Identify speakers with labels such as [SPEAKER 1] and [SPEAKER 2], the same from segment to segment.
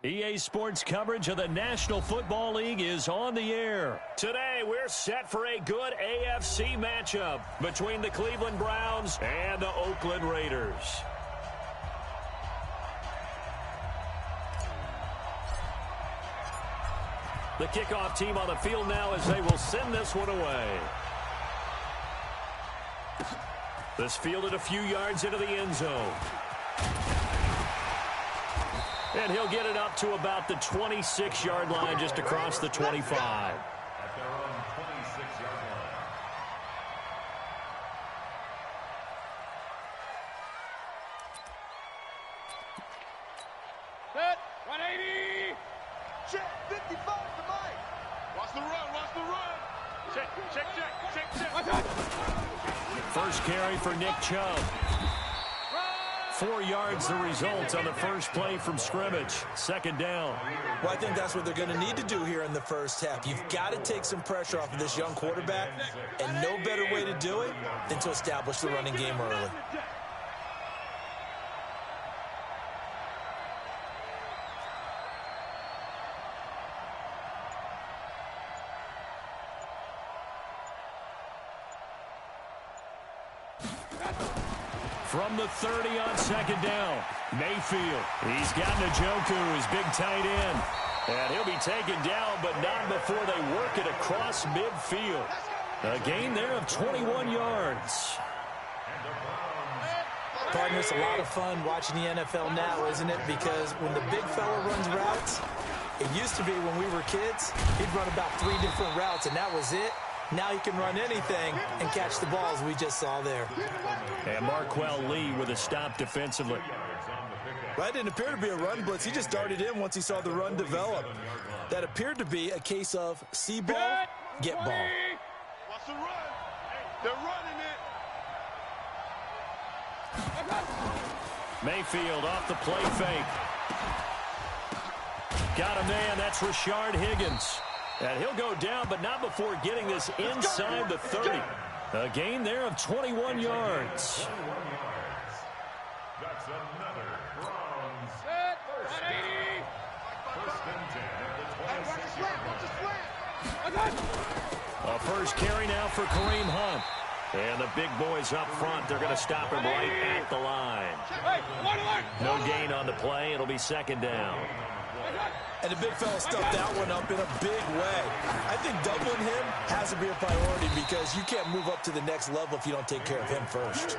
[SPEAKER 1] EA Sports coverage of the National Football League is on the air. Today, we're set for a good AFC matchup between the Cleveland Browns and the Oakland Raiders. The kickoff team on the field now as they will send this one away. This fielded a few yards into the end zone. And he'll get it up to about the 26-yard line, just across the 25.
[SPEAKER 2] At their own 26-yard line.
[SPEAKER 3] Set, 180. Check, 55 to Mike. Watch the run, watch the run. Check.
[SPEAKER 1] First carry for Nick Chubb. 4 yards the result on the first play from scrimmage. Second down.
[SPEAKER 4] Well, I think that's what they're going to need to do here in the first half. You've got to take some pressure off of this young quarterback, and no better way to do it than to establish the running game early.
[SPEAKER 1] From the 30 on second down, Mayfield. He's got Njoku, his big tight end. And he'll be taken down, but not before they work it across midfield. A gain there of 21 yards.
[SPEAKER 4] Partner, it's a lot of fun watching the NFL now, isn't it? Because when the big fella runs routes, it used to be when we were kids, he'd run about 3 different routes, and that was it. Now he can run anything and catch the balls we just saw there.
[SPEAKER 1] And Marquell Lee with a stop defensively.
[SPEAKER 4] That didn't appear to be a run blitz. He just darted in once he saw the run develop. That appeared to be a case of see ball, get ball.
[SPEAKER 3] Watch the run. They're running it.
[SPEAKER 1] Mayfield off the play fake. Got a man, that's Rashard Higgins. And he'll go down, but not before getting this inside the 30. A gain there of 21 yards.
[SPEAKER 2] That's another Browns.
[SPEAKER 3] Set, 180.
[SPEAKER 2] First and 10 at the 26-yard line.
[SPEAKER 1] A first carry now for Kareem Hunt. And the big boys up front, they're going to stop him right at the line. No gain on the play. It'll be second down.
[SPEAKER 4] And the big fella stuffed that one up in a big way. I think doubling him has to be a priority because you can't move up to the next level if you don't take care of him first.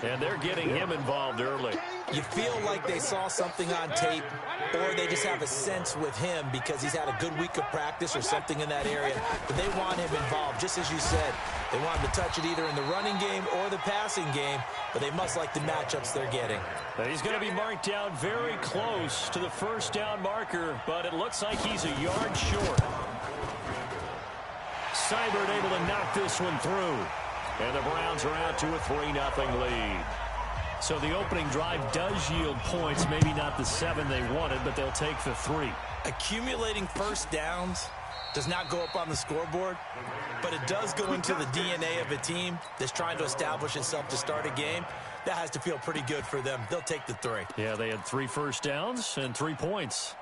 [SPEAKER 1] And they're getting him involved early.
[SPEAKER 4] You feel like they saw something on tape, or they just have a sense with him because he's had a good week of practice or something in that area. But they want him involved, just as you said. They want him to touch it either in the running game or the passing game, but they must like the matchups they're getting.
[SPEAKER 1] He's going to be marked down very close to the first down marker, but it looks like he's a yard short. Seibert able to knock this one through. And the Browns are out to a 3-0 lead. So the opening drive does yield points, maybe not the 7 they wanted, but they'll take the 3.
[SPEAKER 4] Accumulating first downs does not go up on the scoreboard, but it does go into the DNA of a team that's trying to establish itself to start a game. That has to feel pretty good for them. They'll take the 3.
[SPEAKER 1] Yeah, they had 3 first downs and 3 points.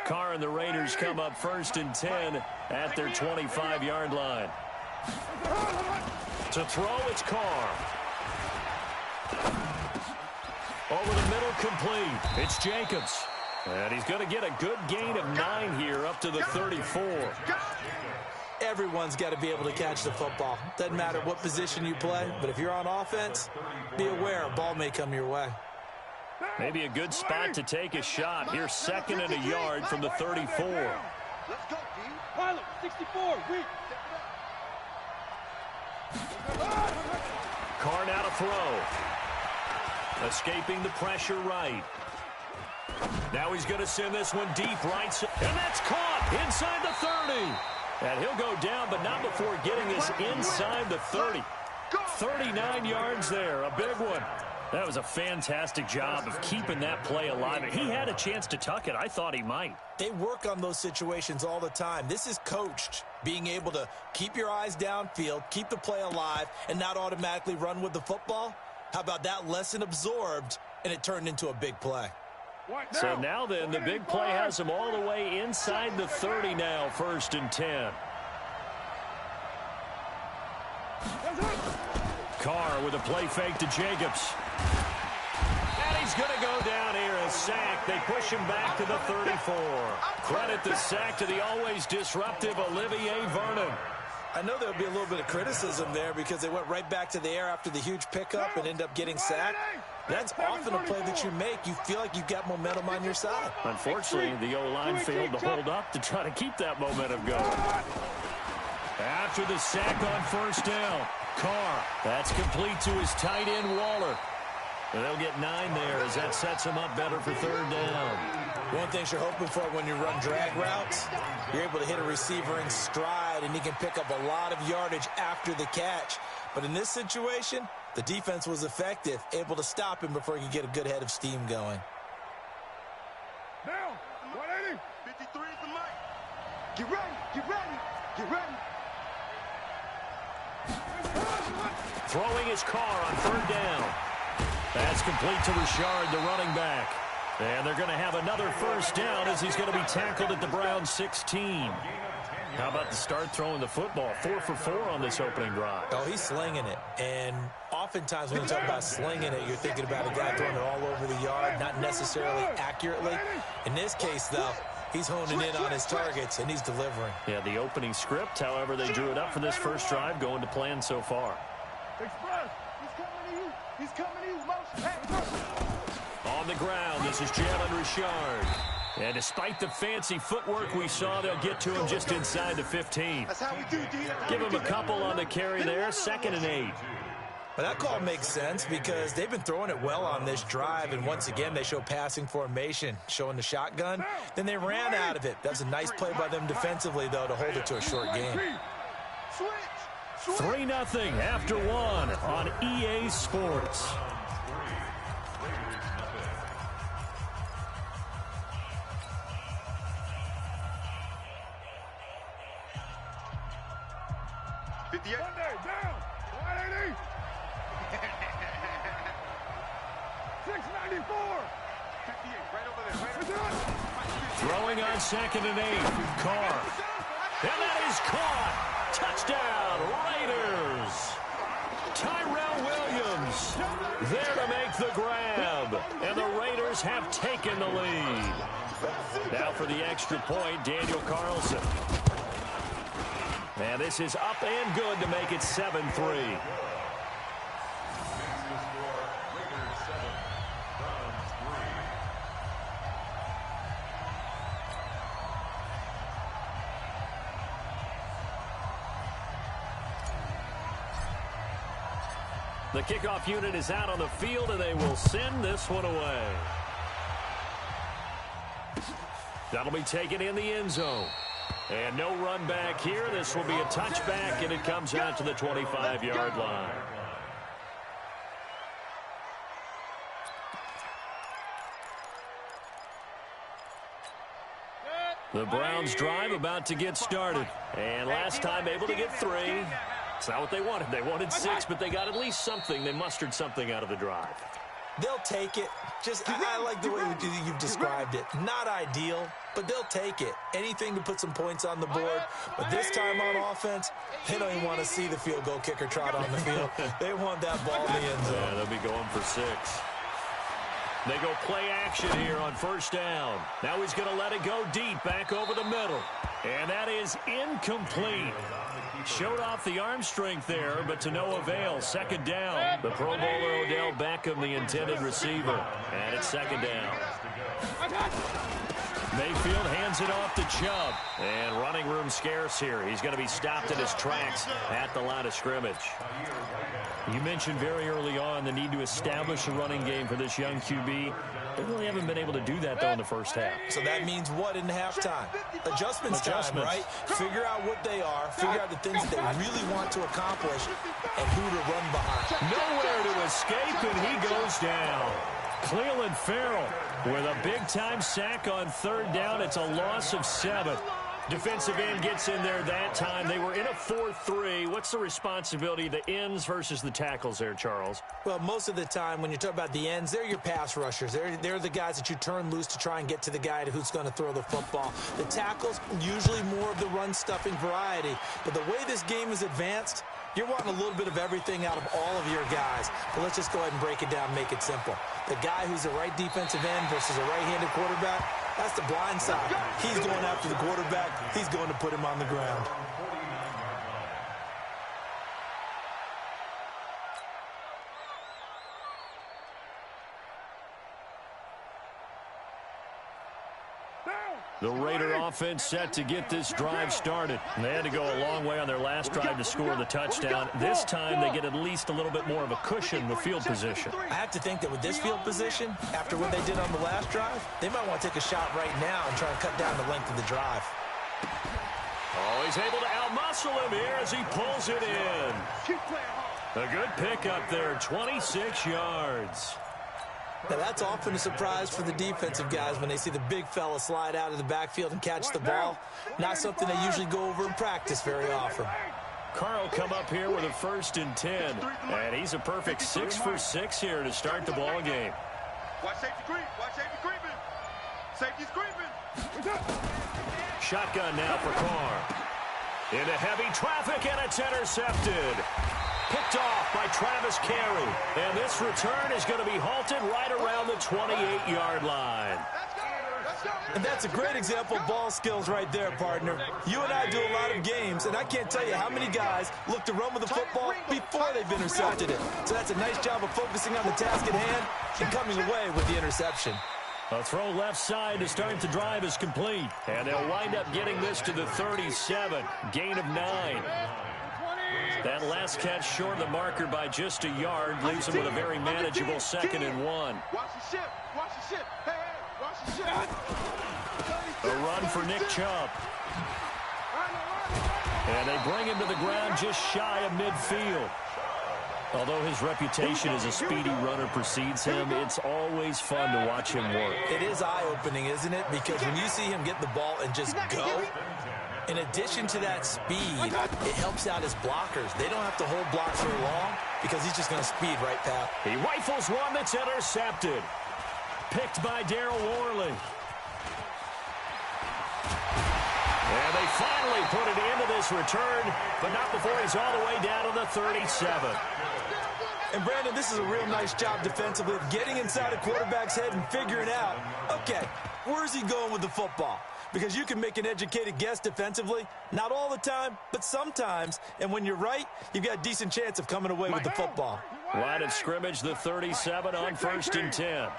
[SPEAKER 1] Carr and the Raiders come up first and 10 at their 25-yard line. To throw, it's Carr. Over the middle, complete. It's Jacobs. And he's going to get a good gain of 9 here up to the 34.
[SPEAKER 4] Everyone's got to be able to catch the football. Doesn't matter what position you play, but if you're on offense, be aware a ball may come your way.
[SPEAKER 1] Maybe a good spot to take a shot. Here's second and a yard from the 34.
[SPEAKER 3] Let's go, D. Pilot, 64, weak.
[SPEAKER 1] Carr now to throw. Escaping the pressure right. Now he's going to send this one deep right. And that's caught inside the 30. And he'll go down, but not before getting this inside the 30. 39 yards there, a big one. That was a fantastic job of keeping that play alive. He had a chance to tuck it. I thought he might.
[SPEAKER 4] They work on those situations all the time. This is coached, being able to keep your eyes downfield, keep the play alive, and not automatically run with the football. How about that lesson absorbed, and it turned into a big play?
[SPEAKER 1] So now then, the big play has him all the way inside the 30 now, 1st and 10. Carr with a play fake to Jacobs. And he's going to go down here, a sack. They push him back to the 34. Credit the sack to the always disruptive Olivier Vernon.
[SPEAKER 4] I know there'll be a little bit of criticism there because they went right back to the air after the huge pickup and end up getting sacked. That's often a play that you make. You feel like you've got momentum on your side.
[SPEAKER 1] Unfortunately, the O-line failed to hold up to try to keep that momentum going. After the sack on 1st down, Carr. That's complete to his tight end, Waller. And they'll get 9 there as that sets him up better for 3rd down.
[SPEAKER 4] One thing you're hoping for when you run drag routes, you're able to hit a receiver in stride, and he can pick up a lot of yardage after the catch. But in this situation, the defense was effective, able to stop him before he could get a good head of steam going.
[SPEAKER 3] Down, 180. 53 is the mic. Get ready, get ready, get ready.
[SPEAKER 1] Throwing his Carr on 3rd down. That's complete to Richard, the running back. And they're going to have another 1st down as he's going to be tackled at the Browns 16. How about the start throwing the football? 4 for 4 on this opening drive.
[SPEAKER 4] Oh, he's slinging it. And oftentimes when you talk about slinging it, you're thinking about a guy throwing it all over the yard, not necessarily accurately. In this case, though, he's honing in on his targets, and he's delivering.
[SPEAKER 1] Yeah, the opening script, however, they drew it up for this first drive, going to plan so far.
[SPEAKER 3] Express, he's coming to you. He's coming to you.
[SPEAKER 1] On the ground, this is Jalen Richard. And despite the fancy footwork we saw, they'll get to him just inside the 15.
[SPEAKER 3] That's how we do, D.
[SPEAKER 1] Give him a couple on the carry there, 2nd and 8.
[SPEAKER 4] But that call makes sense because they've been throwing it well on this drive, and once again they show passing formation, showing the shotgun. Then they ran out of it. That's a nice play by them defensively, though, to hold it to a short game.
[SPEAKER 1] 3-0 after 1 on EA Sports.
[SPEAKER 3] Monday, down, 180. 694. 58, right over there.
[SPEAKER 1] Throwing on 2nd and 8. Carr. And that is caught. Touchdown, Raiders. Tyrell Williams there to make the grab. And the Raiders have taken the lead. Now for the extra point, Daniel Carlson. And this is up and good to make it 7-3. The kickoff unit is out on the field, and they will send this one away. That'll be taken in the end zone. And no run back here. This will be a touchback, and it comes out to the 25-yard line. The Browns drive about to get started. And last time able to get 3. It's not what they wanted. They wanted 6, but they got at least something. They mustered something out of the drive.
[SPEAKER 4] They'll take it. I like the way you've described it. Not ideal, but they'll take it. Anything to put some points on the board. But this time on offense, they don't even want to see the field goal kicker trot on the field. They want that ball in the end zone.
[SPEAKER 1] Yeah, they'll be going for 6. They go play action here on 1st down. Now he's going to let it go deep back over the middle. And that is incomplete. Showed off the arm strength there, but to no avail. 2nd down. The Pro Bowler Odell Beckham, the intended receiver. And it's 2nd down. Mayfield hands it off to Chubb. And running room scarce here. He's going to be stopped in his tracks at the line of scrimmage. You mentioned very early on the need to establish a running game for this young QB. They really haven't been able to do that, though, in the first half.
[SPEAKER 4] So that means what in halftime? Adjustments time, right? Figure out what they are, figure out the things that they really want to accomplish, and who to run behind.
[SPEAKER 1] Nowhere to escape, and he goes down. Cleveland Farrell with a big-time sack on 3rd down. It's a loss of 7. Defensive end gets in there that time. They were in a 4-3. What's the responsibility of the ends versus the tackles there, Charles?
[SPEAKER 4] Well, most of the time when you talk about the ends, they're your pass rushers. They're the guys that you turn loose to try and get to the guy who's going to throw the football. The tackles, usually more of the run-stuffing variety. But the way this game is advanced, you're wanting a little bit of everything out of all of your guys. But let's just go ahead and break it down, make it simple. The guy who's the right defensive end versus a right-handed quarterback, that's the blind side. He's going after the quarterback. He's going to put him on the ground.
[SPEAKER 1] The Raider offense set to get this drive started. They had to go a long way on their last drive to score the touchdown. This time they get at least a little bit more of a cushion with field position.
[SPEAKER 4] I have to think that with this field position, after what they did on the last drive, they might want to take a shot right now and try and cut down the length of the drive.
[SPEAKER 1] Oh, he's able to outmuscle him here as he pulls it in. A good pickup there, 26 yards.
[SPEAKER 4] Now, that's often a surprise for the defensive guys when they see the big fella slide out of the backfield and catch the ball. Not something they usually go over in practice very often.
[SPEAKER 1] Carl come up here with a 1st and 10. And he's a perfect 6 for 6 here to start the ball game.
[SPEAKER 3] Watch safety creep. Watch safety creeping. Safety's creeping.
[SPEAKER 1] Shotgun now for Carr. Into heavy traffic, and it's intercepted. Picked off by Travis Carey. And this return is going to be halted right around the 28-yard line.
[SPEAKER 4] And that's a great example of ball skills right there, partner. You and I do a lot of games, and I can't tell you how many guys look to run with the football before they've intercepted it. So that's a nice job of focusing on the task at hand and coming away with the interception.
[SPEAKER 1] A throw left side to start the drive is complete. And they'll wind up getting this to the 37. Gain of 9. That last catch short of the marker by just a yard leaves him with a very manageable 2nd and 1.
[SPEAKER 3] Watch the ship. Watch the ship. Hey, watch the ship.
[SPEAKER 1] A run for Nick Chubb. And they bring him to the ground just shy of midfield. Although his reputation as a speedy runner precedes him, it's always fun to watch him work.
[SPEAKER 4] It is eye-opening, isn't it? Because when you see him get the ball and just go, in addition to that speed, it helps out his blockers. They don't have to hold blocks for long because he's just going to speed right past.
[SPEAKER 1] He rifles one that's intercepted. Picked by Darryl Worley. And they finally put it into this return, but not before he's all the way down to the 37.
[SPEAKER 4] And, Brandon, this is a real nice job defensively of getting inside a quarterback's head and figuring out, okay, where's he going with the football? Because you can make an educated guess defensively, not all the time, but sometimes. And when you're right, you've got a decent chance of coming away with the football.
[SPEAKER 1] Line of scrimmage, the 37 on 1st and 10.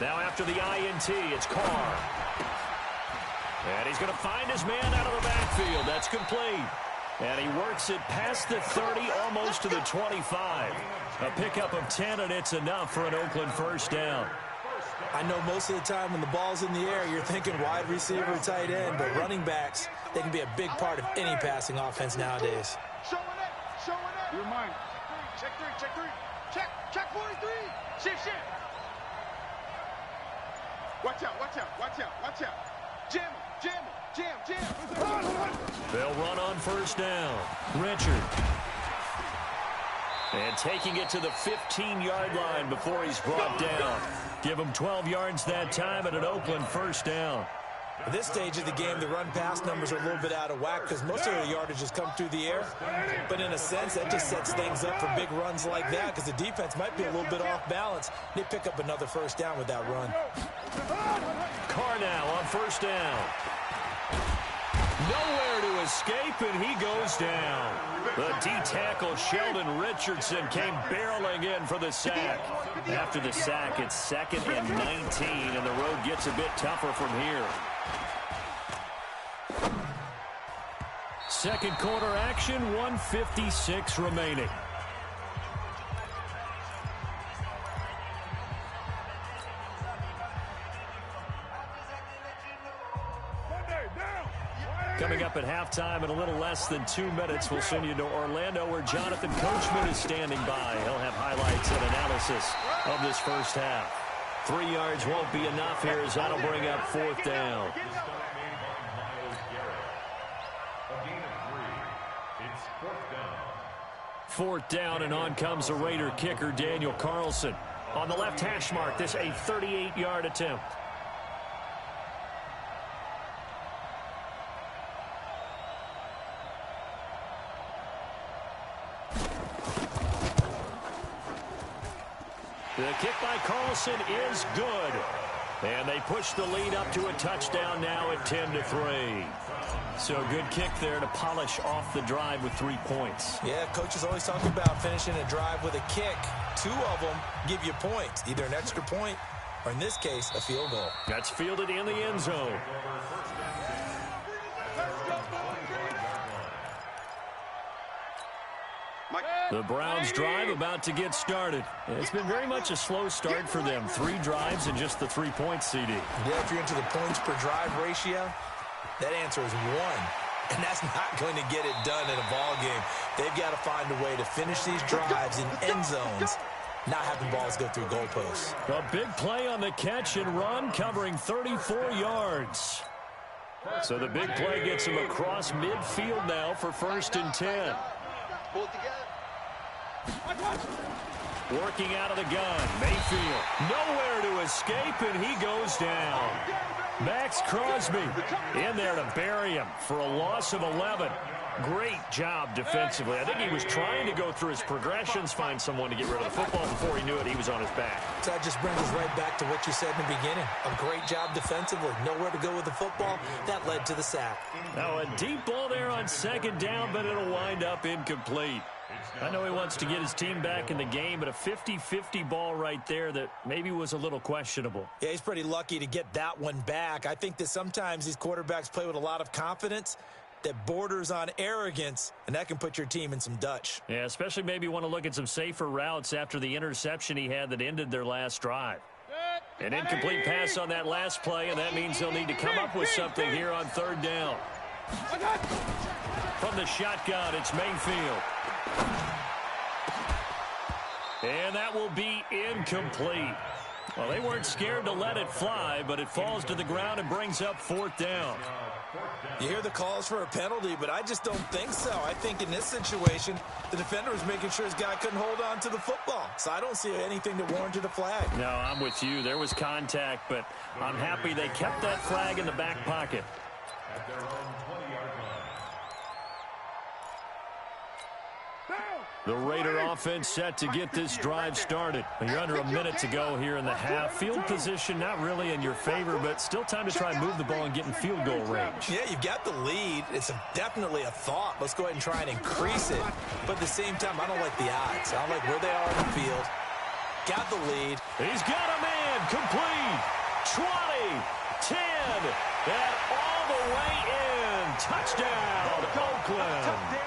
[SPEAKER 1] Now after the INT, it's Carr. And he's going to find his man out of the backfield. That's complete. And he works it past the 30, almost to the 25. A pickup of 10, and it's enough for an Oakland 1st down.
[SPEAKER 4] I know most of the time when the ball's in the air, you're thinking wide receiver, tight end, but running backs, they can be a big part of any passing offense nowadays.
[SPEAKER 3] Showing it. You're mine. Check 3. Check 43. Shift. Watch out. Jam.
[SPEAKER 1] They'll run on 1st down. Richard. And taking it to the 15-yard line before he's brought down. Give him 12 yards that time at an Oakland 1st down.
[SPEAKER 4] At this stage of the game, the run-pass numbers are a little bit out of whack because most of the yardage has come through the air. But in a sense, that just sets things up for big runs like that because the defense might be a little bit off balance. They pick up another 1st down with that run.
[SPEAKER 1] Carr now on 1st down. Nowhere to escape, and he goes down. The D-tackle Sheldon Richardson came barreling in for the sack. After the sack, it's 2nd and 19, and the road gets a bit tougher from here. Second quarter action, 1:56 remaining. Coming up at halftime in a little less than 2 minutes. We'll send you to Orlando, where Jonathan Coachman is standing by. He'll have highlights and analysis of this first half. 3 yards won't be enough here as that'll bring up 4th down.
[SPEAKER 2] It's 4th down.
[SPEAKER 1] 4th down, and on comes the Raider kicker, Daniel Carlson. On the left hash mark, this a 38-yard attempt. The kick by Carlson is good. And they push the lead up to a touchdown now at 10-3. So good kick there to polish off the drive with 3 points.
[SPEAKER 4] Yeah, coaches always talk about finishing a drive with a kick. 2 of them give you points, either an extra point or, in this case, a field goal.
[SPEAKER 1] That's fielded in the end zone. The Browns drive about to get started. It's been very much a slow start for them. 3 drives and just the 3 points, CD.
[SPEAKER 4] Yeah, if you're into the points per drive ratio, that answer is 1. And that's not going to get it done in a ball game. They've got to find a way to finish these drives in end zones, not having balls go through goalposts.
[SPEAKER 1] A big play on the catch and run, covering 34 yards. So the big play gets him across midfield now for 1st and 10.
[SPEAKER 3] Pull it together.
[SPEAKER 1] Working out of the gun, Mayfield. Nowhere to escape, and he goes down. Max Crosby in there to bury him for a loss of 11. Great job defensively. I think he was trying to go through his progressions, find someone to get rid of the football. Before he knew it, he was on his back.
[SPEAKER 4] So that just brings us right back to what you said in the beginning. A great job defensively. Nowhere to go with the football. That led to the sack.
[SPEAKER 1] Now a deep ball there on 2nd down, but it'll wind up incomplete. I know he wants to get his team back in the game, but a 50-50 ball right there that maybe was a little questionable.
[SPEAKER 4] Yeah, he's pretty lucky to get that one back. I think that sometimes these quarterbacks play with a lot of confidence that borders on arrogance, and that can put your team in some Dutch.
[SPEAKER 1] Yeah, especially maybe want to look at some safer routes after the interception he had that ended their last drive. An incomplete pass on that last play, and that means they'll need to come up with something here on 3rd down. From the shotgun, it's Mayfield. And that will be incomplete. Well, they weren't scared to let it fly, but it falls to the ground and brings up 4th down.
[SPEAKER 4] You hear the calls for a penalty, but I just don't think so. I think in this situation, the defender was making sure his guy couldn't hold on to the football. So I don't see anything that warranted a flag.
[SPEAKER 1] No, I'm with you. There was contact, but I'm happy they kept that flag in the back pocket.
[SPEAKER 2] At their own 20-yard line.
[SPEAKER 1] The Raider offense set to get this drive started. You're under a minute to go here in the half. Field position not really in your favor, but still time to try and move the ball and get in field goal range.
[SPEAKER 4] Yeah, you've got the lead. It's definitely a thought. Let's go ahead and try and increase it. But at the same time, I don't like the odds. I don't like where they are on the field. Got the lead.
[SPEAKER 1] He's got a man. Complete. 20, 10, and all the way in. Touchdown, Oakland.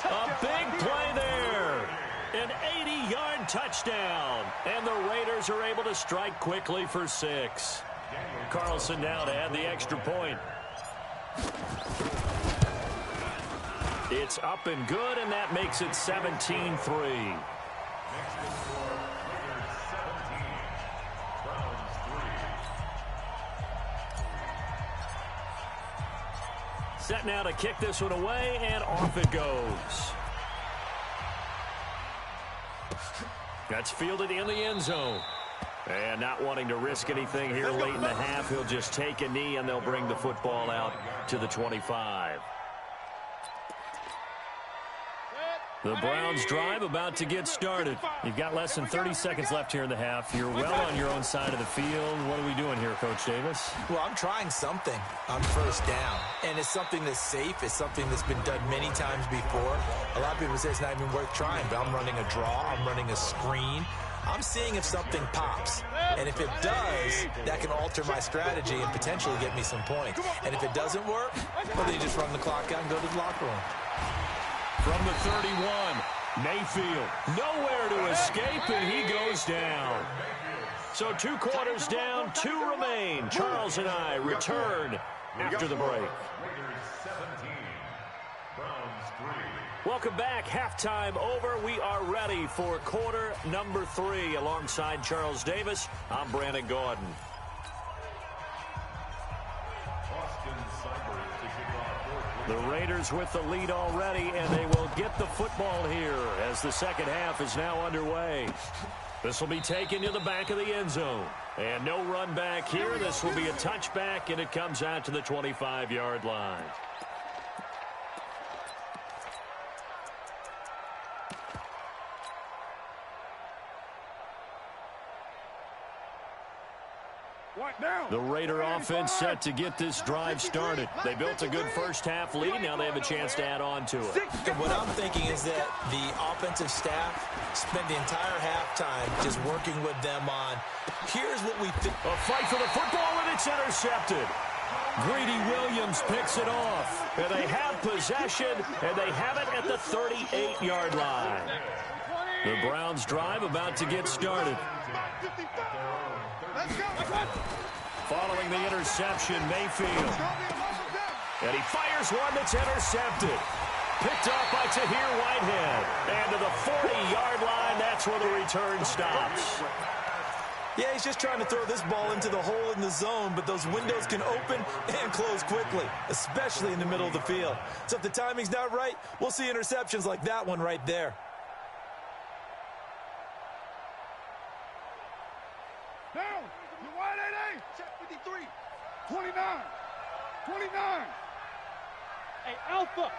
[SPEAKER 1] A big play there. An 80-yard touchdown. And the Raiders are able to strike quickly for 6. Carlson now to add the extra point. It's up and good, and that makes it 17-3. Set now to kick this one away, and off it goes. That's fielded in the end zone. And not wanting to risk anything here late in the half, he'll just take a knee, and they'll bring the football out to the 25. The Browns drive about to get started. You've got less than 30 seconds left here in the half. You're well on your own side of the field. What are we doing here, Coach Davis?
[SPEAKER 4] Well, I'm trying something on 1st down, and it's something that's safe. It's something that's been done many times before. A lot of people say it's not even worth trying, but I'm running a draw. I'm running a screen. I'm seeing if something pops, and if it does, that can alter my strategy and potentially get me some points. And if it doesn't work, well, then you just run the clock out and go to the locker room.
[SPEAKER 1] From the 31, Mayfield, nowhere to escape, and he goes down. So 2 quarters down, 2 remain. Charles and I return after the break. Welcome back. Halftime over. We are ready for quarter number 3. Alongside Charles Davis, I'm Brandon Gordon. The Raiders with the lead already, and they will get the football here as the second half is now underway. This will be taken to the back of the end zone. And no run back here. This will be a touchback, and it comes out to the 25-yard line. The Raider offense set to get this drive started. They built a good first half lead. Now they have a chance to add on to it.
[SPEAKER 4] What I'm thinking is that the offensive staff spent the entire halftime just working with them on, here's what we think.
[SPEAKER 1] A fight for the football, and it's intercepted. Greedy Williams picks it off. And they have possession, and they have it at the 38-yard line. The Browns drive about to get started. Following the interception, Mayfield. And he fires one that's intercepted. Picked off by Tahir Whitehead. And to the 40-yard line, that's where the return stops.
[SPEAKER 4] Yeah, he's just trying to throw this ball into the hole in the zone, but those windows can open and close quickly, especially in the middle of the field. So if the timing's not right, we'll see interceptions like that one right there.
[SPEAKER 3] Down. You wide 88. Check 53. 29. 29. Hey, Alpha.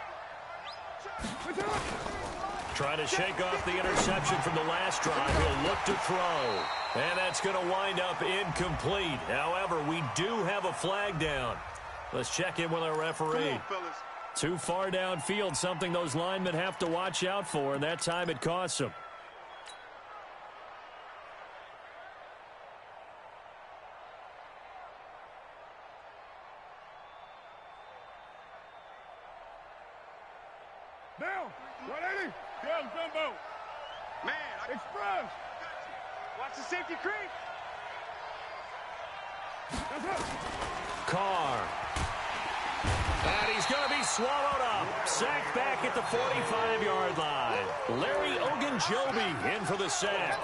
[SPEAKER 1] Trying to shake off the interception from the last drive. He'll look to throw. And that's going to wind up incomplete. However, we do have a flag down. Let's check in with our referee. Too far downfield, something those linemen have to watch out for, and that time it costs them.
[SPEAKER 3] Down. 180. Down, Gumbo. Man, Express. Watch the safety creep. That's up.
[SPEAKER 1] Carr. And he's going to be swallowed up. Sacked back at the 45-yard line. Larry Ogunjobi in for the sack.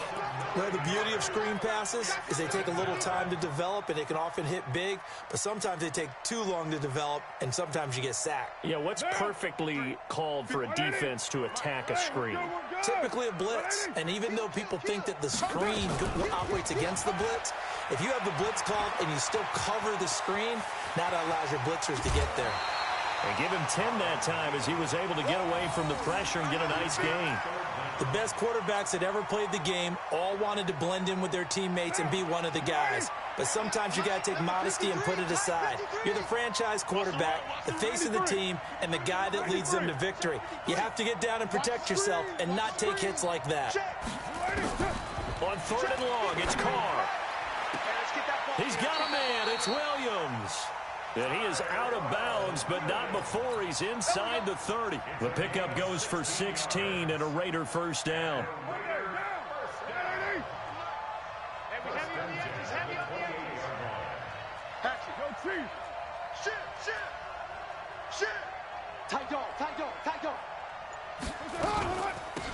[SPEAKER 4] Well, the beauty of screen passes is they take a little time to develop, and they can often hit big, but sometimes they take too long to develop, and sometimes you get sacked.
[SPEAKER 1] Yeah, what's perfectly called for a defense to attack a screen?
[SPEAKER 4] Typically a blitz, and even though people think that the screen operates against the blitz, if you have the blitz called and you still cover the screen, that allows your blitzers to get there.
[SPEAKER 1] And give him 10 that time as he was able to get away from the pressure and get a nice gain.
[SPEAKER 4] The best quarterbacks that ever played the game all wanted to blend in with their teammates and be one of the guys. But sometimes you got to take modesty and put it aside. You're the franchise quarterback, the face of the team, and the guy that leads them to victory. You have to get down and protect yourself and not take hits like that.
[SPEAKER 1] On 3rd and long, it's Carr. He's got a man. It's Williams. And he is out of bounds, but not before he's inside the 30. The pickup goes for 16 and a Raider first down.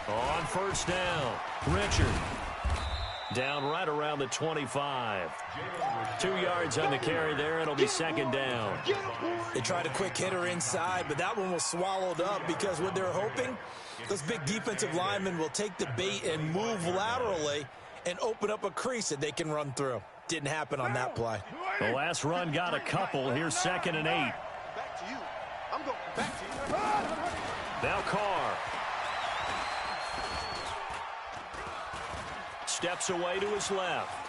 [SPEAKER 1] On first down, Richard. Down right around the 25. 2 yards on the carry there. It'll be second down.
[SPEAKER 4] They tried a quick hitter inside, but that one was swallowed up because what they're hoping, those big defensive linemen will take the bait and move laterally and open up a crease that they can run through. Didn't happen on that play.
[SPEAKER 1] The last run got a couple. Here's 2nd and 8.
[SPEAKER 3] Back to you. I'm going back to you.
[SPEAKER 1] Now Carr. Steps away to his left.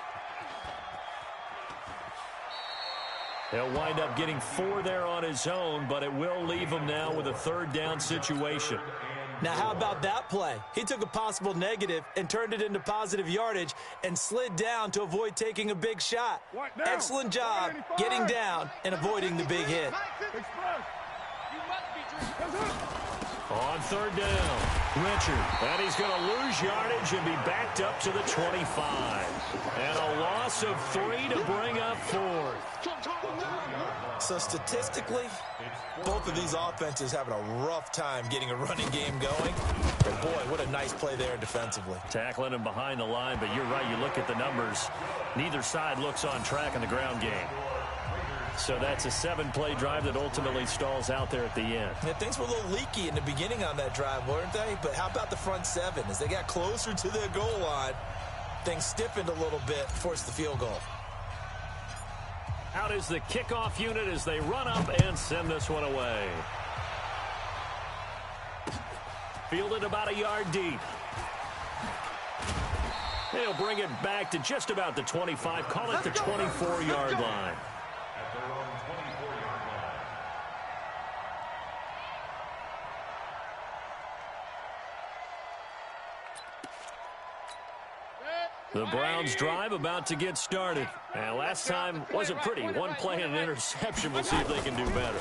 [SPEAKER 1] He'll wind up getting 4 there on his own, but it will leave him now with a 3rd down situation.
[SPEAKER 4] Now, how about that play? He took a possible negative and turned it into positive yardage and slid down to avoid taking a big shot. Excellent job getting down and avoiding the big hit.
[SPEAKER 1] On third down, Richard. And he's going to lose yardage and be backed up to the 25. And a loss of 3 to bring up 4th.
[SPEAKER 4] So statistically, both of these offenses having a rough time getting a running game going. But boy, what a nice play there defensively.
[SPEAKER 1] Tackling him behind the line, but you're right. You look at the numbers. Neither side looks on track in the ground game. So that's a 7-play drive that ultimately stalls out there at the end.
[SPEAKER 4] Yeah, things were a little leaky in the beginning on that drive, weren't they? But how about the front 7? As they got closer to their goal line, things stiffened a little bit, forced the field goal.
[SPEAKER 1] Out is the kickoff unit as they run up and send this one away. Fielded about a yard deep. They'll bring it back to just about the 25. Call it the 24-yard line.
[SPEAKER 2] At their own 24-yard line.
[SPEAKER 1] The Browns drive about to get started. And last time wasn't pretty. One play and an interception. We'll see if they can do better.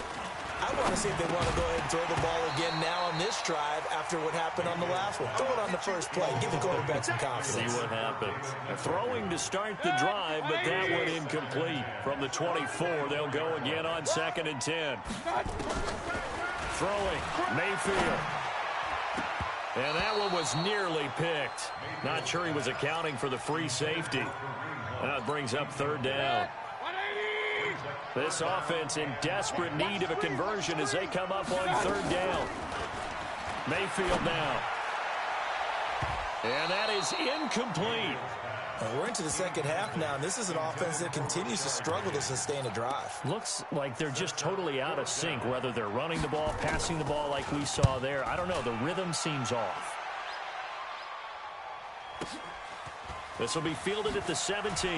[SPEAKER 4] I want to see if they want to go ahead and throw the ball again now on this drive after what happened on the last one. Throw it on the first play. Give the quarterback some confidence.
[SPEAKER 1] See what happens. Throwing to start the drive, but that one incomplete. From the 24, they'll go again on 2nd and 10. Throwing, Mayfield. And that one was nearly picked. Not sure he was accounting for the free safety. That brings up 3rd down. This offense in desperate need of a conversion as they come up on 3rd down. Mayfield now. And that is incomplete.
[SPEAKER 4] We're into the second half now, and this is an offense that continues to struggle to sustain a drive.
[SPEAKER 1] Looks like they're just totally out of sync, whether they're running the ball, passing the ball like we saw there. I don't know. The rhythm seems off. This will be fielded at the 17.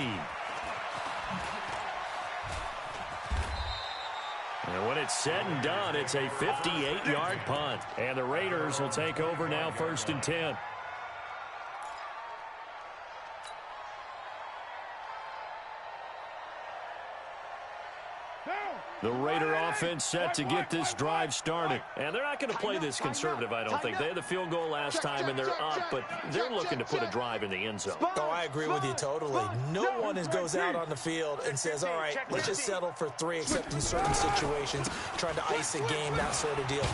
[SPEAKER 1] And when it's said and done, it's a 58-yard punt. And the Raiders will take over now 1st and 10. The Raider offense set to get this drive started. And they're not going to play this conservative, I don't think. They had the field goal last time, and they're up, but they're looking to put a drive in the end zone.
[SPEAKER 4] Oh, I agree with you totally. No one goes out on the field and says, all right, let's just settle for 3, except in certain situations, trying to ice a game, that sort of deal.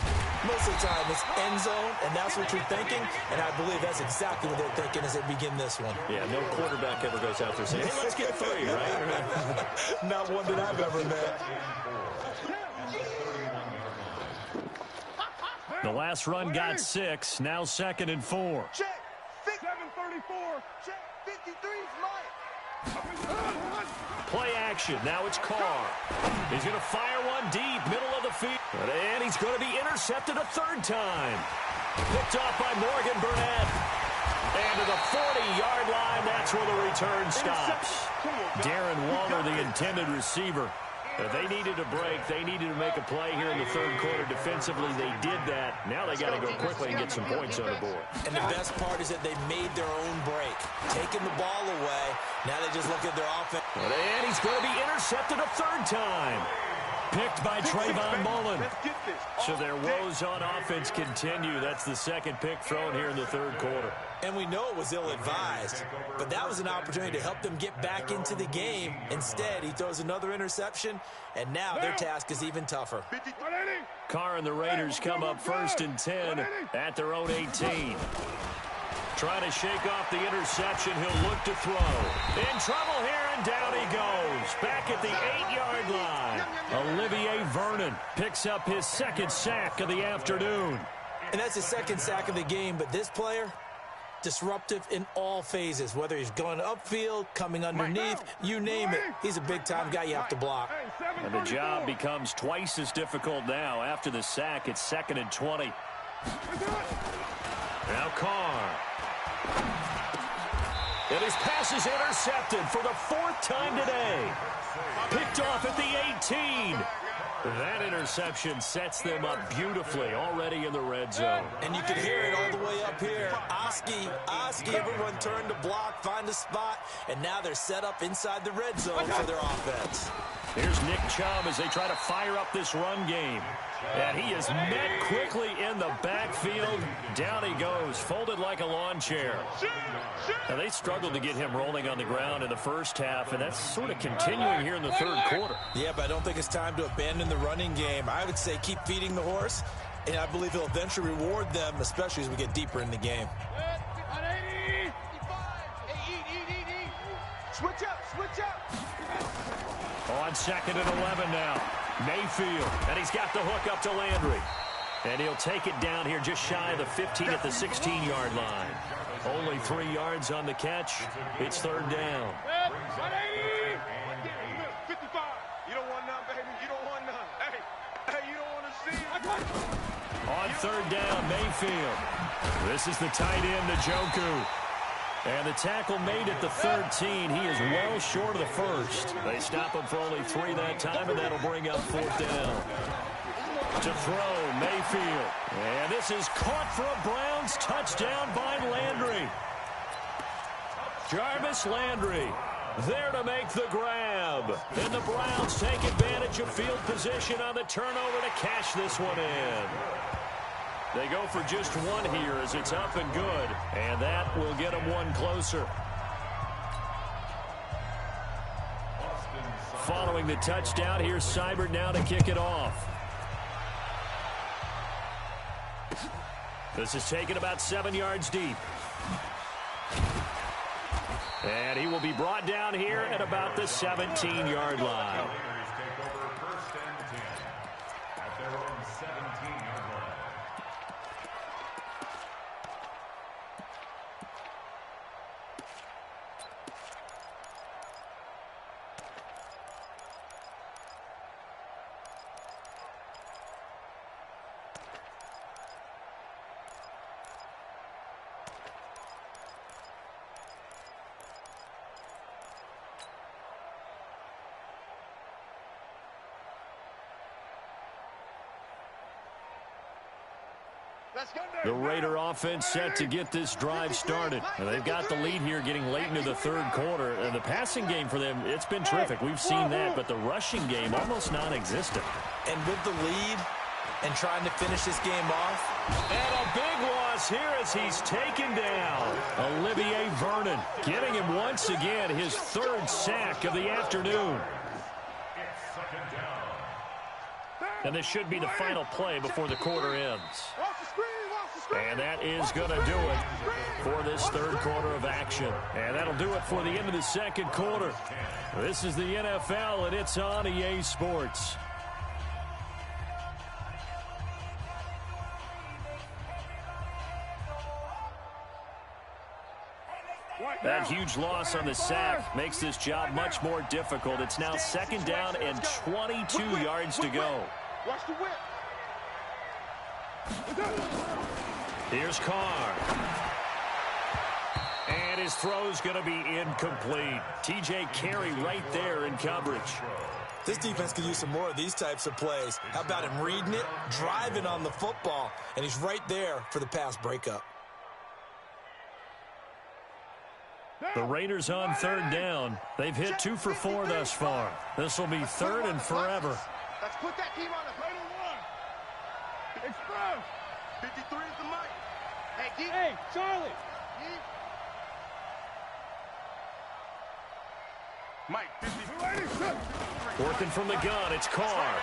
[SPEAKER 4] Most of the time, it's end zone, and that's what you're thinking, and I believe that's exactly what they're thinking as they begin this one.
[SPEAKER 1] Yeah, no quarterback ever goes out there saying, hey, let's get 3, right?
[SPEAKER 4] Not one that I've ever met.
[SPEAKER 1] The last run got 6. Now 2nd and 4.
[SPEAKER 3] Check. 734. Check. 53's mine.
[SPEAKER 1] Play action. Now it's Carr. He's going to fire one deep, middle of the field. And he's going to be intercepted a 3rd time. Picked off by Morgan Burnett. And to the 40-yard line, that's where the return stops. Darren Waller, the intended receiver. They needed a break. They needed to make a play here in the 3rd quarter. Defensively, they did that. Now they got to go quickly and get some points on the board.
[SPEAKER 4] And the best part is that they made their own break. Taking the ball away. Now they just look at their offense.
[SPEAKER 1] And he's going to be intercepted a 3rd time. Picked by Trayvon Mullen. So their woes on offense continue. That's the 2nd pick thrown here in the 3rd quarter.
[SPEAKER 4] And we know it was ill-advised, but that was an opportunity to help them get back into the game. Instead, he throws another interception, and now their task is even tougher.
[SPEAKER 1] Carr and the Raiders come up 1st and 10 at their own 18. Trying to shake off the interception. He'll look to throw. In trouble here, and down he goes. Back at the 8-yard line. Olivier Vernon picks up his 2nd sack of the afternoon.
[SPEAKER 4] And that's his 2nd sack of the game, but this player, disruptive in all phases, whether he's going upfield, coming underneath, you name it. He's a big-time guy you have to block.
[SPEAKER 1] And the job becomes twice as difficult now. After the sack, it's 2nd and 20. Now Carr. And his pass is intercepted for the 4th time today. Picked off at the 18. That interception sets them up beautifully already in the red zone.
[SPEAKER 4] And you can hear it all the way up here. Oski, everyone turned to block, find a spot, and now they're set up inside the red zone for their offense.
[SPEAKER 1] Here's Nick Chubb as they try to fire up this run game. And he is met quickly in the backfield. Down he goes, folded like a lawn chair. Now, they struggled to get him rolling on the ground in the first half, and that's sort of continuing here in the third quarter.
[SPEAKER 4] Yeah, but I don't think it's time to abandon the running game. I would say keep feeding the horse, and I believe he'll eventually reward them, especially as we get deeper in the game.
[SPEAKER 3] Switch up, switch up.
[SPEAKER 1] On 2nd and 11 now. Mayfield, and he's got the hook up to Landry. And he'll take it down here just shy of the 15 at the 16-yard line. Only 3 yards on the catch. It's third down.
[SPEAKER 3] 55. You don't want none, baby. You don't want none. Hey, you don't want to see it.
[SPEAKER 1] On third down, Mayfield. This is the tight end, Njoku. And the tackle made at the 13. He is well short of the first. They stop him for only 3 that time, and that'll bring up fourth down. To throw, Mayfield. And this is caught for a Browns touchdown by Landry. Jarvis Landry there to make the grab. And the Browns take advantage of field position on the turnover to cash this one in. They go for just one here as it's up and good. And that will get them one closer. Following the touchdown, here's Seibert now to kick it off. This is taken about 7 yards deep. And he will be brought down here at about the 17-yard line. The Raider offense set to get this drive started. And they've got the lead here getting late into the third quarter. And the passing game for them, it's been terrific. We've seen that, but the rushing game almost non-existent.
[SPEAKER 4] And with the lead and trying to finish this game off.
[SPEAKER 1] And a big loss here as he's taken down. Olivier Vernon getting him once again his 3rd sack of the afternoon. And this should be the final play before the quarter ends. And that is going to do it for this third quarter of action. And that'll do it for the end of the second quarter. This is the NFL, and it's on EA Sports. That huge loss on the sack makes this job much more difficult. It's now 2nd down and 22 yards to go.
[SPEAKER 3] Watch the whip.
[SPEAKER 1] Here's Carr. And his throw's going to be incomplete. T.J. Carey right there in coverage.
[SPEAKER 4] This defense could use some more of these types of plays. How about him reading it, driving on the football, and he's right there for the pass breakup.
[SPEAKER 1] The Raiders on 3rd down. They've hit 2 for 4 thus far. This will be 3rd and forever.
[SPEAKER 3] Let's put that team on the play to 1. Express. 53 is the mic. Hey, Charlie. Mike, 53.
[SPEAKER 1] Working from the gun, it's Carr.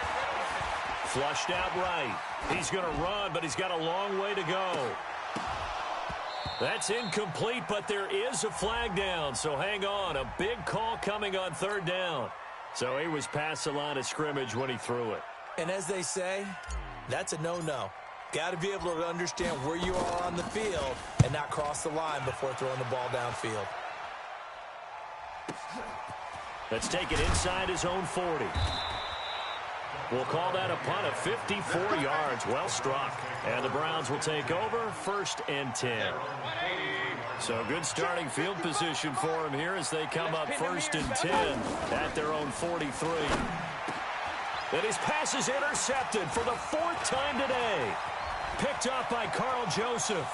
[SPEAKER 1] Flushed out right. He's going to run, but he's got a long way to go. That's incomplete, but there is a flag down, so hang on. A big call coming on 3rd down. So he was past the line of scrimmage when he threw it.
[SPEAKER 4] And as they say, that's a no-no. Got to be able to understand where you are on the field and not cross the line before throwing the ball downfield.
[SPEAKER 1] Let's take it inside his own 40. We'll call that a punt of 54 yards. Well struck. And the Browns will take over 1st and 10. So good starting field position for him here as they come up 1st and 10 at their own 43. And his pass is intercepted for the 4th time today. Picked up by Carl Joseph.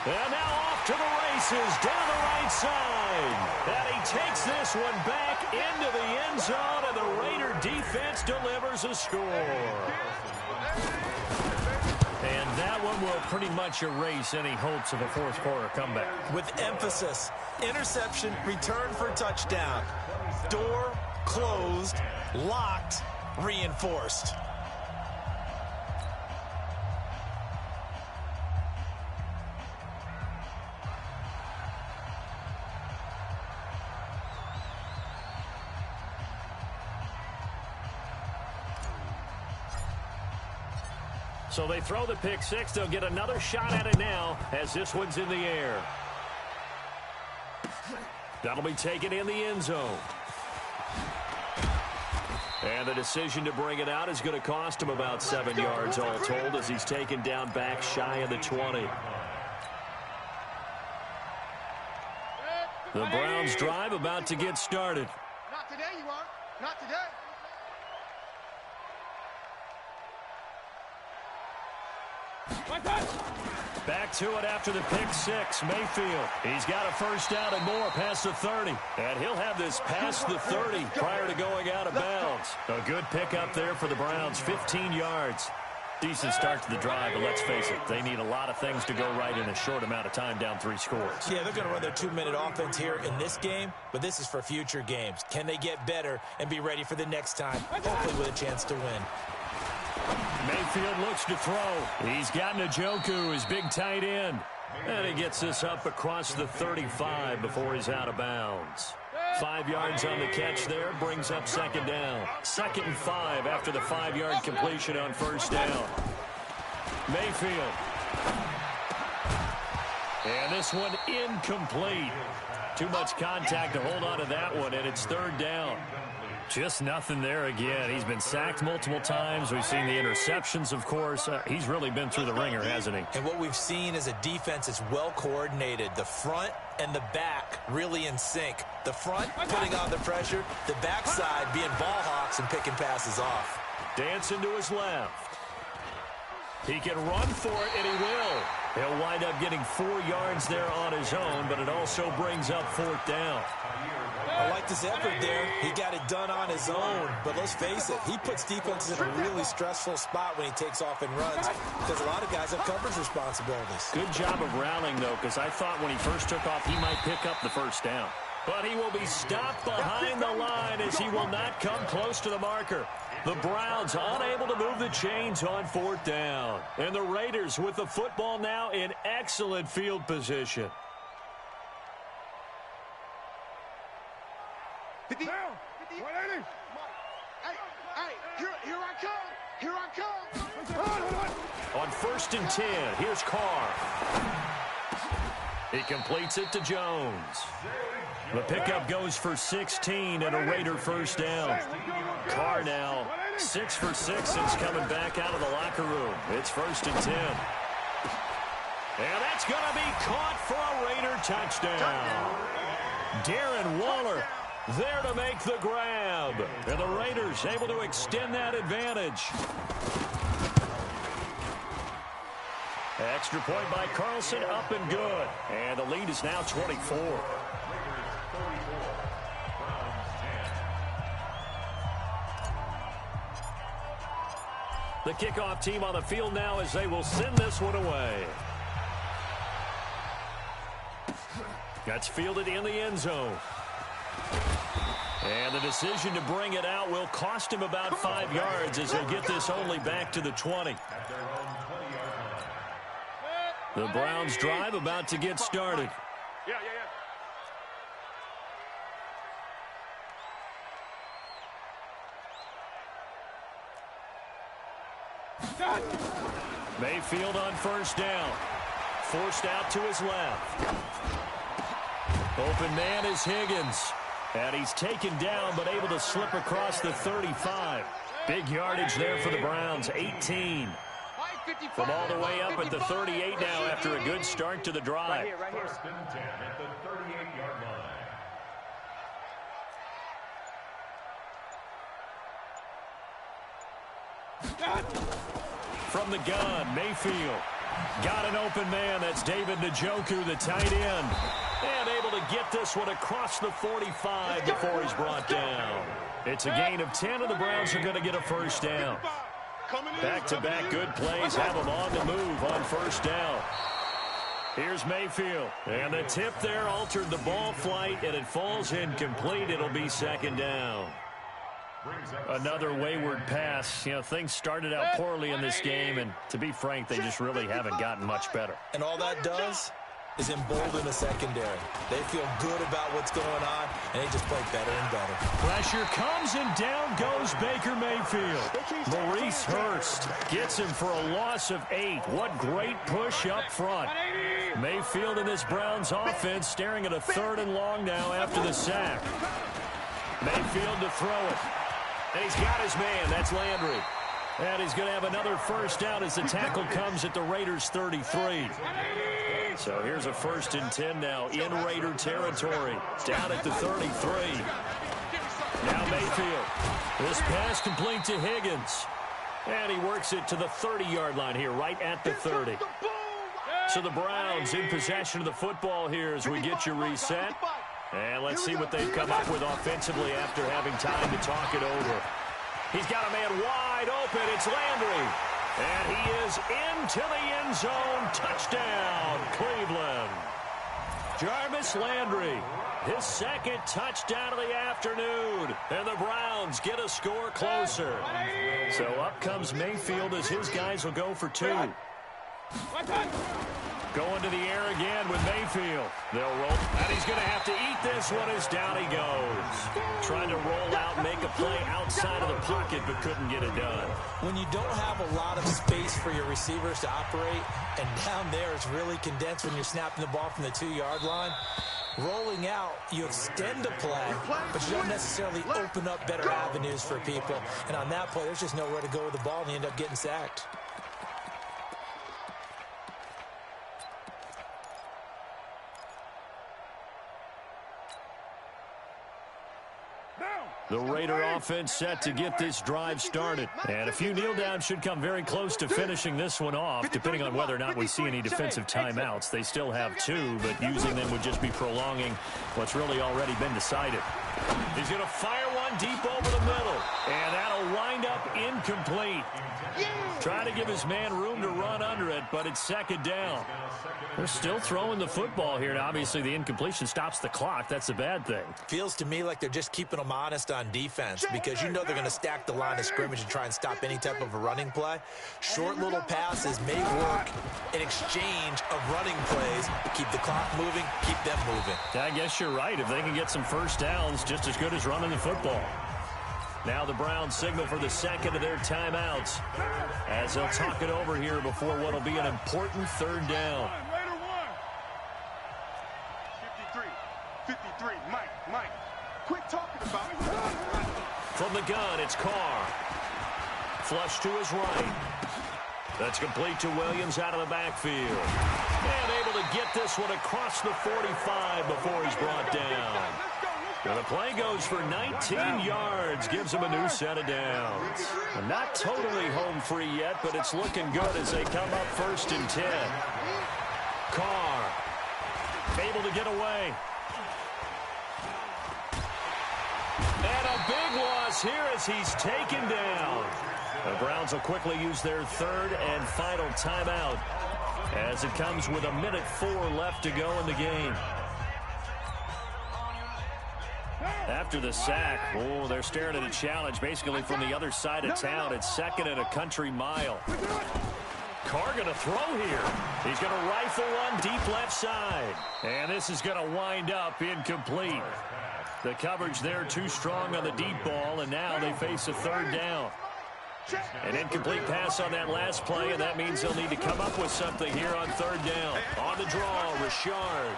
[SPEAKER 1] And now off to the races down the right side. And he takes this one back into the end zone, and the Raider defense delivers a score. And one will pretty much erase any hopes of a fourth quarter comeback.
[SPEAKER 4] With emphasis, interception, return for touchdown. Door closed, locked, reinforced.
[SPEAKER 1] So they throw the pick six. They'll get another shot at it now as this one's in the air. That'll be taken in the end zone. And the decision to bring it out is going to cost him about 7 yards all told as he's taken down back shy of the 20. The Browns drive about to get started.
[SPEAKER 3] Not today, you are. Not today.
[SPEAKER 1] Back to it after the pick six. Mayfield. He's got a first down and more past the 30. And he'll have this past the 30 prior to going out of bounds. A good pickup there for the Browns. 15 yards. Decent start to the drive, but let's face it, they need a lot of things to go right in a short amount of time, down 3 scores.
[SPEAKER 4] Yeah, they're going to run their 2-minute offense here in this game, but this is for future games. Can they get better and be ready for the next time, hopefully with a chance to win?
[SPEAKER 1] Mayfield looks to throw. He's got Njoku, his big tight end. And he gets this up across the 35 before he's out of bounds. 5 yards on the catch there, brings up second down. 2nd and 5 after the 5-yard completion on first down. Mayfield. And this one incomplete. Too much contact to hold on to that one, and it's 3rd down. Just nothing there again. He's been sacked multiple times. We've seen the interceptions, of course. He's really been through the ringer, hasn't he?
[SPEAKER 4] And what we've seen is a defense that's well coordinated. The front and the back really in sync. The front putting on the pressure, the backside being ball hawks and picking passes off.
[SPEAKER 1] Dancing to his left. He can run for it, and he will. He'll wind up getting 4 yards there on his own, but it also brings up 4th down.
[SPEAKER 4] I liked his effort there. He got it done on his own. But let's face it, he puts defenses in a really stressful spot when he takes off and runs because a lot of guys have coverage responsibilities.
[SPEAKER 1] Good job of rallying, though, because I thought when he first took off, he might pick up the first down. But he will be stopped behind the line as he will not come close to the marker. The Browns unable to move the chains on 4th down. And the Raiders with the football now in excellent field position.
[SPEAKER 3] Hey, here I come. Here I come.
[SPEAKER 1] On 1st and 10, here's Carr. He completes it to Jones. The pickup goes for 16 and a Raider first down. Carr now 6 for 6 since coming back out of the locker room. It's 1st and 10. And that's going to be caught for a Raider touchdown. Darren Waller there to make the grab. And the Raiders able to extend that advantage. Extra point by Carlson, up and good. And the lead is now 24. The kickoff team on the field now as they will send this one away. That's fielded in the end zone. And the decision to bring it out will cost him about 5 yards as he'll get this only back to the 20. The Browns drive about to get started. Mayfield on first down. Forced out to his left. Open man is Higgins. And he's taken down but able to slip across the 35. Big yardage there for the Browns, 18. From all the way up at the 38 now after a good start to the drive.
[SPEAKER 2] Right here. 1st and 10 at the 38-yard line.
[SPEAKER 1] From the gun, Mayfield. Got an open man. That's David Njoku, the tight end. And able to get this one across the 45 before he's brought down. It's a gain of 10, and the Browns are going to get a first down. Back-to-back good plays have him on the move on first down. Here's Mayfield. And the tip there altered the ball flight, and it falls incomplete. It'll be second down. Another wayward pass. You know, things started out poorly in this game, and to be frank, they just really haven't gotten much better.
[SPEAKER 4] And all that does is embolden the secondary. They feel good about what's going on, and they just play better and better.
[SPEAKER 1] Pressure comes, and down goes Baker Mayfield. Maurice Hurst gets him for a loss of 8. What great push up front. Mayfield in this Browns offense staring at a 3rd and long now after the sack. Mayfield to throw it. And he's got his man. That's Landry. And he's going to have another first down as the tackle comes at the Raiders' 33. So here's a 1st and 10 now in Raider territory. Down at the 33. Now Mayfield. This pass complete to Higgins. And he works it to the 30-yard line here, right at the 30. So the Browns in possession of the football here as we get you reset. And let's see what they've come up with offensively after having time to talk it over. He's got a man wide open. It's Landry. And he is into the end zone. Touchdown, Cleveland. Jarvis Landry, his 2nd touchdown of the afternoon. And the Browns get a score closer. So up comes Mayfield as his guys will go for 2. Going to the air again with Mayfield. They'll roll. And he's going to have to eat this one as down he goes. Trying to roll out, make a play outside of the pocket, but couldn't get it done.
[SPEAKER 4] When you don't have a lot of space for your receivers to operate, and down there it's really condensed when you're snapping the ball from the 2-yard line, rolling out, you extend the play, but you don't necessarily open up better avenues for people. And on that play, there's just nowhere to go with the ball, and you end up getting sacked.
[SPEAKER 1] The Raider offense set to get this drive started. And a few kneel downs should come very close to finishing this one off, depending on whether or not we see any defensive timeouts. They still have 2, but using them would just be prolonging what's really already been decided. He's going to fire one deep over the middle, and that'll wind up incomplete. Trying to give his man room to run under it, but it's 2nd down. They're still throwing the football here, and obviously the incompletion stops the clock. That's a bad thing.
[SPEAKER 4] Feels to me like they're just keeping them honest on defense, because you know they're going to stack the line of scrimmage and try and stop any type of a running play. Short little passes may work in exchange of running plays. Keep the clock moving, keep them moving.
[SPEAKER 1] I guess you're right. If they can get some first downs, just as good as running the football. Now the Browns signal for the 2nd of their timeouts as they'll talk it over here before what will be an important 3rd down.
[SPEAKER 3] 53, Mike, quit talking about it.
[SPEAKER 1] From the gun, it's Carr. Flush to his right. That's complete to Williams out of the backfield. And able to get this one across the 45 before he's brought down. And the play goes for 19 yards, gives him a new set of downs. Not totally home free yet, but it's looking good as they come up 1st and 10. Carr able to get away. And a big loss here as he's taken down. The Browns will quickly use their 3rd and final timeout as it comes with 1:04 left to go in the game. After the sack, they're staring at a challenge basically from the other side of town. It's 2nd and a country mile. Carr going to throw here. He's going to rifle one deep left side. And this is going to wind up incomplete. The coverage there too strong on the deep ball, and now they face a 3rd down. An incomplete pass on that last play, and that means they'll need to come up with something here on 3rd down. On the draw, Richard.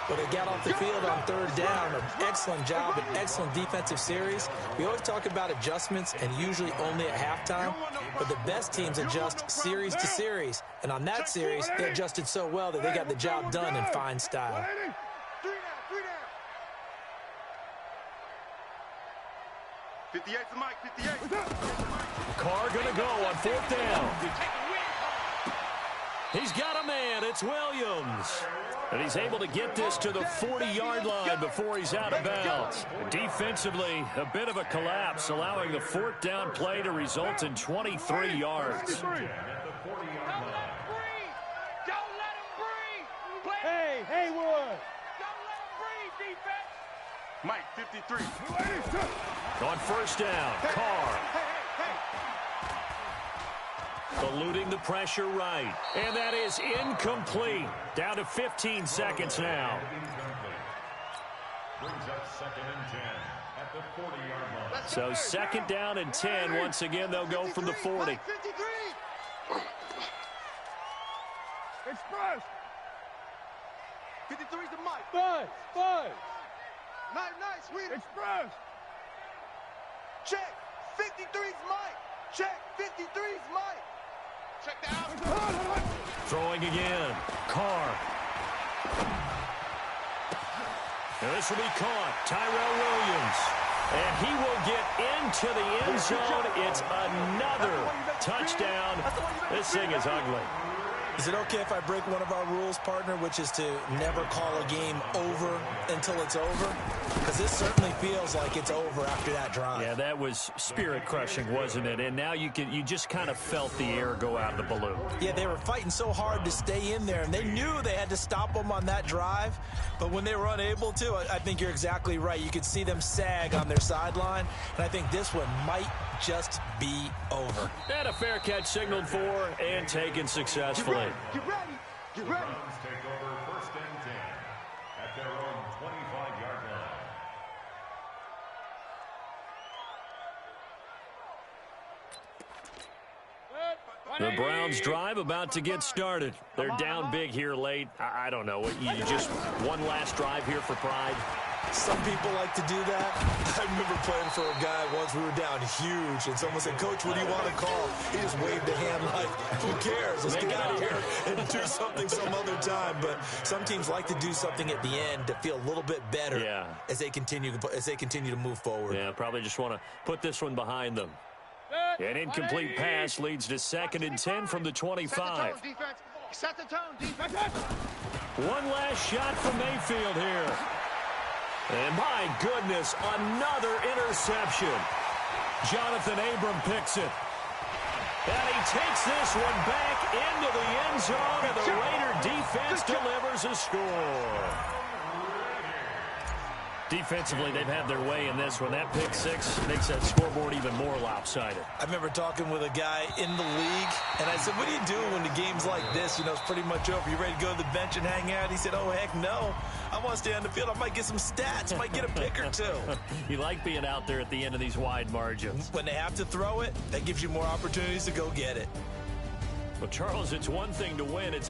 [SPEAKER 4] But they got off the field on 3rd down. An excellent job, an excellent defensive series. We always talk about adjustments, and usually only at halftime. But the best teams adjust series to series. And on that series, they adjusted so well that they got the job done in fine style.
[SPEAKER 3] 58 to Mike, 58.
[SPEAKER 1] Carr going to go on 4th down. He's got a man. It's Williams. And he's able to get this to the 40-yard line before he's out of bounds. Defensively, a bit of a collapse, allowing the fourth down play to result in 23 yards.
[SPEAKER 3] Don't let him breathe. Don't let him breathe. Hey, Haywood. Don't let him breathe, defense. Mike, 53.
[SPEAKER 1] On first down, Carr. Eluding the pressure right. And that is incomplete. Down to 15 seconds now.
[SPEAKER 2] Brings up 2nd and 10 at the 40-yard line.
[SPEAKER 1] So 2nd down and 10. Once again, they'll go from the 40.
[SPEAKER 3] Express. 53's the Mike. Five. Nice, sweet. Express. Check. 53's Mike. Check. 53's Mike. Check that out.
[SPEAKER 1] Throwing again. Carr. And this will be caught. Tyrell Williams. And he will get into the end zone. It's another touchdown. This thing is ugly.
[SPEAKER 4] Is it okay if I break one of our rules, partner, which is to never call a game over until it's over? Because this certainly feels like it's over after that drive.
[SPEAKER 1] Yeah, that was spirit-crushing, wasn't it? And now you just kind of felt the air go out of the balloon.
[SPEAKER 4] Yeah, they were fighting so hard to stay in there, and they knew they had to stop them on that drive. But when they were unable to, I think you're exactly right. You could see them sag on their sideline, and I think this one might just be over.
[SPEAKER 1] And a fair catch signaled for and taken successfully.
[SPEAKER 3] Get ready.
[SPEAKER 2] The Browns take over 1st and 10 at their own 25-yard line.
[SPEAKER 1] The Browns drive about to get started. They're down big here late. I don't know. You just one last drive here for pride.
[SPEAKER 4] Some people like to do that. I remember playing for a guy once. We were down huge, and someone said, "Coach, what do you want to call?" He just waved a hand like, "Who cares? Let's get out of here and do something some other time." But some teams like to do something at the end to feel a little bit better as they continue to move forward.
[SPEAKER 1] Yeah, probably just want to put this one behind them. An incomplete pass leads to 2nd and 10 from the 25.
[SPEAKER 3] Set the tone, defense.
[SPEAKER 1] One last shot from Mayfield here. And my goodness, another interception. Jonathan Abram picks it. And he takes this one back into the end zone, and the Raider defense delivers a score. Defensively, they've had their way in this one. That pick six makes that scoreboard even more lopsided.
[SPEAKER 4] I remember talking with a guy in the league, and I said, "What do you do when the game's like this? You know, it's pretty much over. You ready to go to the bench and hang out?" He said, "Oh, heck no. I want to stay on the field. I might get some stats. Might get a pick or two."
[SPEAKER 1] You like being out there at the end of these wide margins.
[SPEAKER 4] When they have to throw it, that gives you more opportunities to go get it.
[SPEAKER 1] Well, Charles, it's one thing to win. It's